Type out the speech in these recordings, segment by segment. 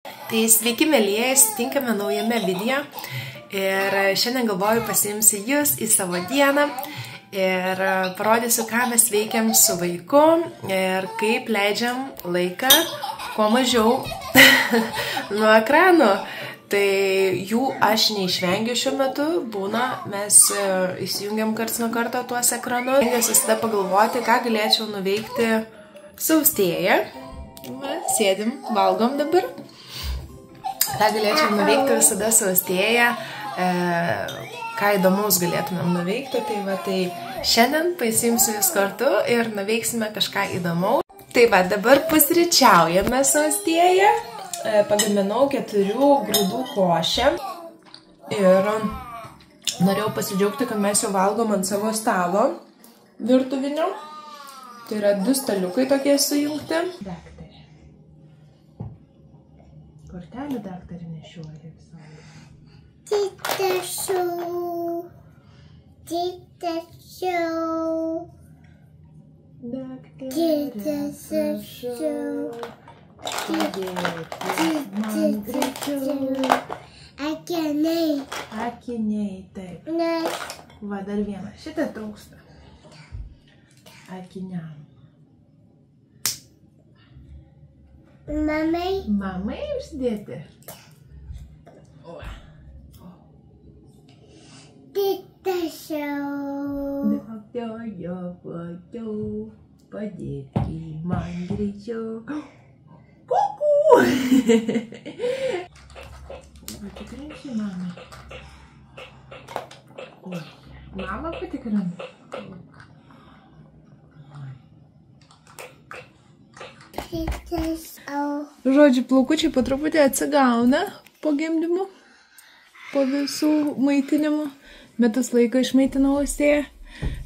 Tai sveiki, mielieji, sutinkame naujame video ir šiandien galvoju pasiimsiu jūs į savo dieną ir parodysiu, ką mes veikiam su vaiku ir kaip leidžiam laiką kuo mažiau nuo ekranų. Tai jų aš neišvengiu šiuo metu, būna, mes įsijungiam karts nuo karto tuos ekranus. Stengiuosi visada pagalvoti, ką galėčiau nuveikti su austėja. Sėdim, valgom dabar. Ką galėčiau nuveikti visada su austėja, ką įdomaus galėtumėm nuveikti. Tai šiandien pasimsiu jūs kartu ir nuveiksime kažką įdomaus. Tai va, dabar pusryčiaujame su austėja. Pagaminau 4 grūdų košę ir norėjau pasidžiaugti, kad mes jau valgom ant savo stalo virtuvinio. Tai yra 2 staliukai tokie sujungti. Daktarė. Kortelį daktarį nešioja visai. Titašau. Daktarė, prašau. Man greičiau. Akiniai, taip. Va, dar vieną. Šitą trūksta. Akiniam. Mamai uždėti? Daktario, padėti man greičiau. Kuku! Patikrinsiu mamą. Mamą patikrinsiu. Žodžiu, plaukučiai po truputį atsigauna po gimdymu, po visų maitinimų. Metus laiko išmaitinau austėją.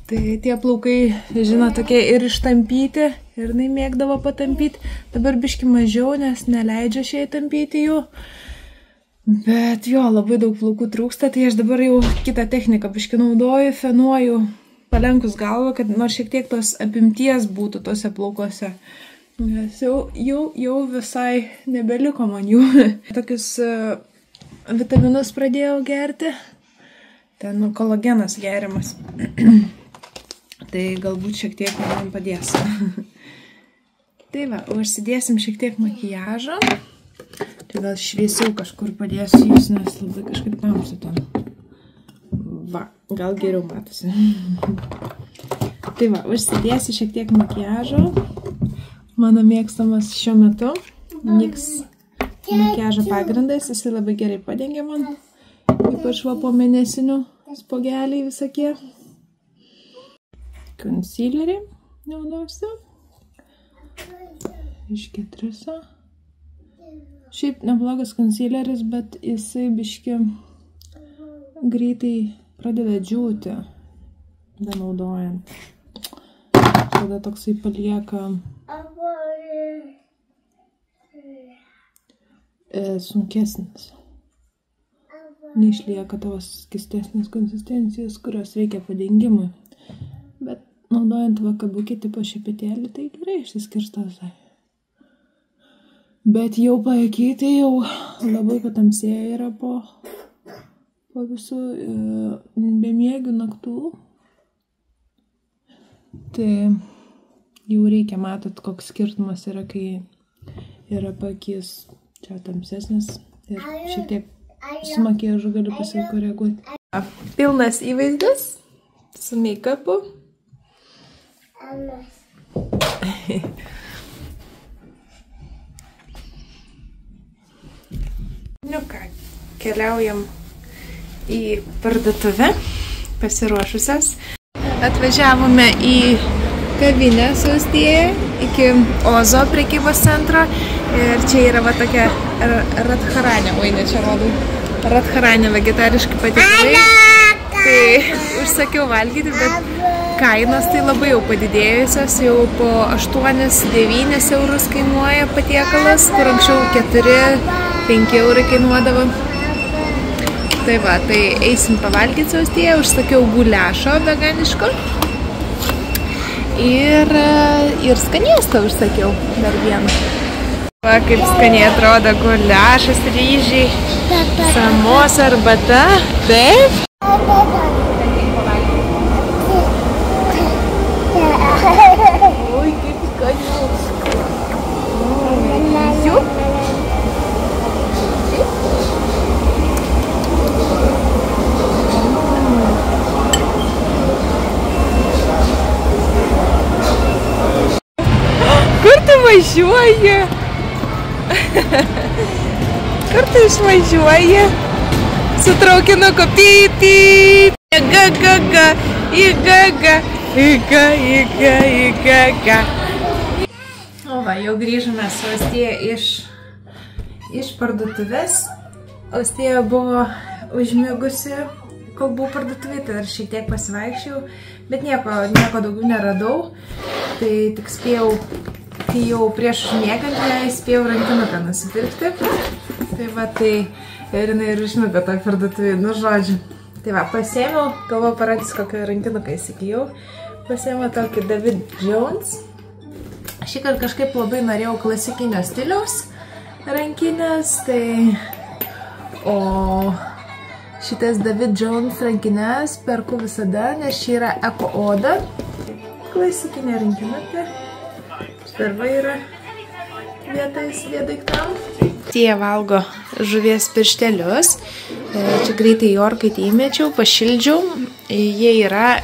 Tai tie plaukai, žinot, tokie ir ištampyti, ir jinai mėgdavo patampyti. Dabar biški mažiau, nes neleidžia šiai tampyti jų. Bet jo, labai daug plaukų trūksta, tai aš dabar jau kitą techniką biški naudoju, fenuoju, palenkus galvą, kad nors šiek tiek tos apimties būtų tose plaukose. Nes jau visai nebeliko man jų. Tokius vitaminus pradėjau gerti. Ten kolagenas geriamas. Tai galbūt šiek tiek man padės. Tai va, užsidėsim šiek tiek makiažo. Tai gal šviesiau kažkur padėsiu jūs, nes labai kažkaip tamsu ten. Va, gal geriau matosi. Tai va, užsidėsiu šiek tiek makiažo. Mano mėgstamas šiuo metu. NYX makiažo pagrindas, jis labai gerai padengia man. Ypač va po mėnesinių spogeliai visokie. Concealerį naudosiu. Iš 4. Šiaip neblogas concealeris, bet jisai biški greitai pradeda džiūti, benaudojant. Tada toksai palieka sunkesnis. Neišlieka tavo skystesnės konsistencijos, kurios reikia padengimui. Bet naudojant vakabukį tipo šepetėlį, tai gerai išsiskirsta visai. Bet jau paakyti jau labai patamsėję yra po visų bemiegių naktų. Tai jau reikia, matot, koks skirtumas yra, kai yra paakys čia tamsesnis ir šiek tiek su makiažu galiu pasikoreguoti. Pilnas įvaizdis su make-upu. Nu ką, keliaujam į parduotuvę, pasiruošusios. Atvažiavome į kavinę su austėja iki Ozo prekybos centro ir čia yra va tokia Radharanė, oi ne čia rodau, Radharanė vegetariški patiekalai. Tai užsakiau valgyti, bet kainos tai labai jau padidėjusios, jau po 8-9 eurus kainuoja patiekalas, kur anksčiau 4-5 eurai kainuodavo. Tai va, tai eisim pavalgyti su austėja, užsakiau guliašo veganiško ir skanėstą užsakiau dar vieną. Va, kaip skaniai atrodo guliašas, ryžiai, samosa, arbata. Taip. Oi, kaip skaniai. Kur tu važiuoji? Kur tu išvažiuoji? Su traukinuku pypy. Ga. O va, jau grįžome su Austėja iš parduotuvės. Austėja buvo užmigusi, kol buvau parduotuvė, tai dar šiek tiek pasivaikščiau, bet nieko daugiau neradau. Tai tik spėjau, kai jau prieš užmiegant, spėjau rankinuką nusipirkti. Tai va, tai ir jinai ir užmigo toj parduotuvėj, nu žodžiu. Tai va, pasėmiau, galvoju parodys, kokį rankinuką įsigijau. Pasėmiau tokį David Jones. Šįkart kažkaip labai norėjau klasikinio stiliaus rankinės, tai... O šitas David Jones rankinės perku visada, nes ši yra eko oda. Klasikinė rankinukė. Sperva yra vietaiktam. Tie valgo žuvies pirštelius. Čia greitai į orkaitį įmečiau, pašildžiau. Jie yra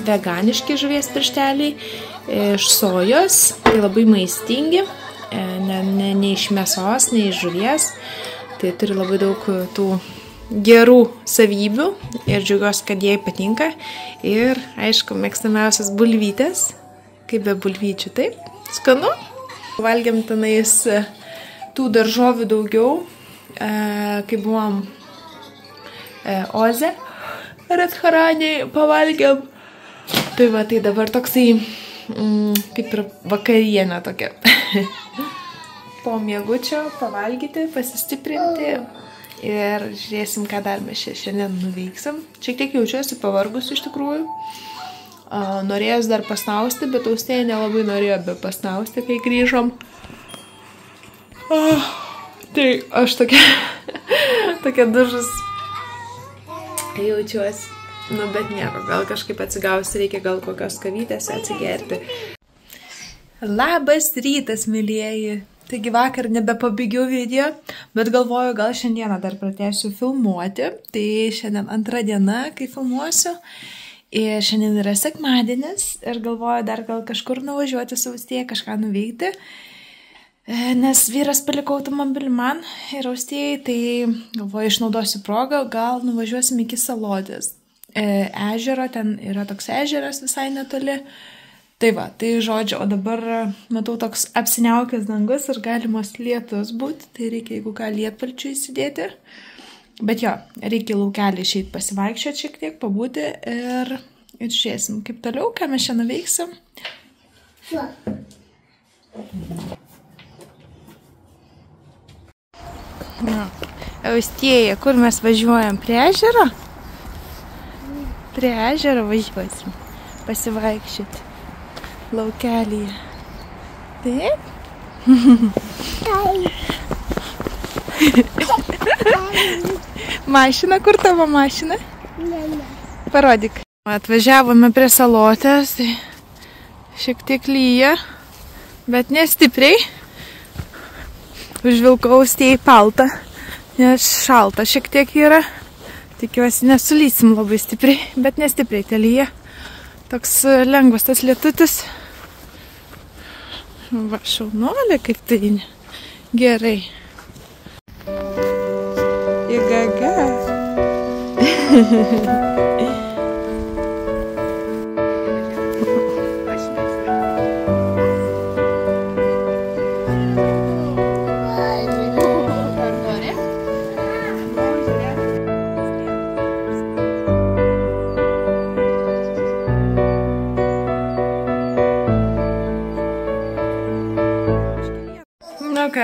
veganiški žuvies piršteliai iš sojos. Tai labai maistingi. Ne iš mėsos, ne iš žuvies. Tai turi labai daug tų gerų savybių ir džiaugiuosi, kad jai patinka. Ir, aišku, mėgstamiausias bulvytės. Kaip be bulvyčių, taip? Skanu. Valgėm tenais tų daržovių daugiau, kai buvom Oze Radharanėj, pavalgėm. Tai va, tai dabar toksai, kaip ir vakarienė tokia. Po miegučio pavalgyti, pasistiprinti ir žiūrėsim, ką dar mes šiandien nuveiksim. Šiek tiek jaučiuosi pavargus iš tikrųjų. Norėjęs dar pasnausti, bet Austėja nelabai norėjo be pasnausti, kai grįžom. Tai aš tokia dužus jaučiuosi. Nu, bet nieko, gal kažkaip atsigausi, reikia gal kokios kavytės atsigerti. Labas rytas, mylieji. Taigi vakar nebepabaigiau video, bet galvoju, gal šiandieną dar pratęsiu filmuoti. Tai šiandien antra diena, kai filmuosiu. Ir šiandien yra sekmadienis ir galvoju dar gal kažkur nuvažiuoti su Austėja, kažką nuveikti. Nes vyras paliko automobilį man ir Austėjai, tai galvoju, išnaudosiu progą, gal nuvažiuosim iki Salotės ežero, ten yra toks ežeras visai netoli. Tai va, tai žodžiu, o dabar matau toks apsiniaukęs dangus ir galimos lietus būti, tai reikia, jeigu ką, lietpalčių įsidėti. Bet jo, reikia laukelį išeiti pasivaikščioti šiek tiek, pabūti ir žiūrėsim, kaip toliau, ką mes šiandien veiksim. Austėja, kur mes važiuojam? Prie ežero? Prie ežero važiuosim pasivaikščioti. Laukelyje. Taip? Mašina, kur tavo mašina? Parodyk. Atvažiavome prie Salotės, tai šiek tiek lyja, bet nestipriai. Užvilkau Austėjai paltą, nes šalta šiek tiek yra. Tikiuosi, nesulysim labai stipriai, bet nestipriai te lyja. Toks lengvas tas lietutis. Va, šaunuolė, kaip tai gerai. Igaga.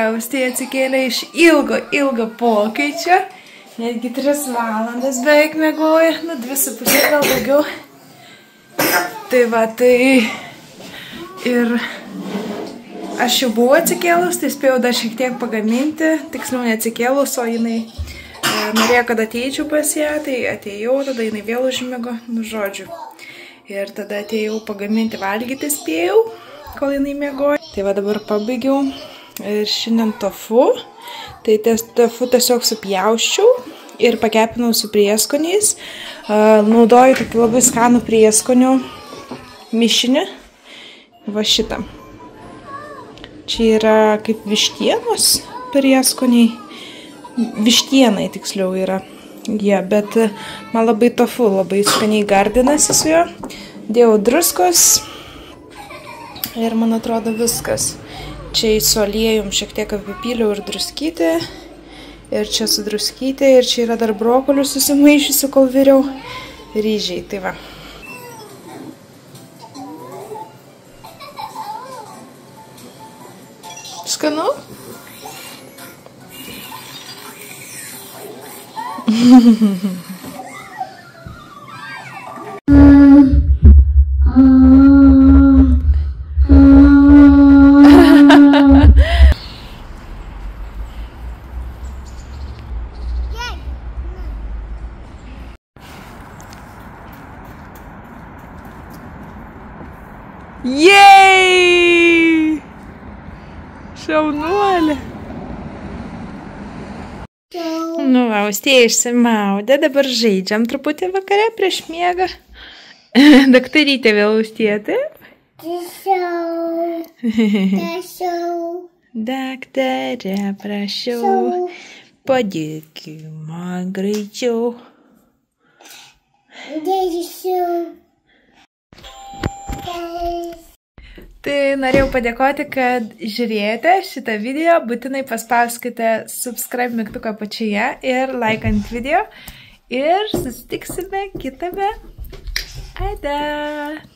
Austėja atsikėlė iš ilgo pokaičio, netgi 3 valandas beveik miegoja, nu 2,5 gal daugiau. Tai va, tai ir Aš jau buvau atsikėlus, tai spėjau dar šiek tiek pagaminti, tiksliau neatsikėlus, o jinai norėjo, kad ateičiau pas ją, tai atėjau, tada jinai vėl užmigo, nu žodžiu. Ir tada atėjau pagaminti valgyti spėjau, kol jinai miegojo. Tai va dabar pabaigiau ir šiandien tofu, tai tofu tiesiog supjausčiau ir pakepinau su prieskoniais. Naudoju tokį labai skanų prieskonių mišinį, va šitą. Čia yra kaip vištienos prieskoniai, vištienai tiksliau yra jie, bet man labai tofu, labai skaniai gardinasi su juo. Dėjau druskos ir man atrodo viskas. Čia su aliejum šiek tiek apipyliau ir druskytę, ir čia su druskytė, ir čia yra dar brokolių susimaišysiu, kol viriau ryžiai, tai va. Skanu? Jej! Šaunuolė. Nu, Austėja išsimaudė, dabar žaidžiam truputį vakare prieš miegą. Daktarytė vėl Austėja, taip? Prašau. Daktarė, prašau, padėk man greičiau. Tai norėjau padėkoti, kad žiūrėjote šitą video. Būtinai paspauskite subscribe mygtuką apačioje ir like ant video. Ir susitiksime kitame. Ada!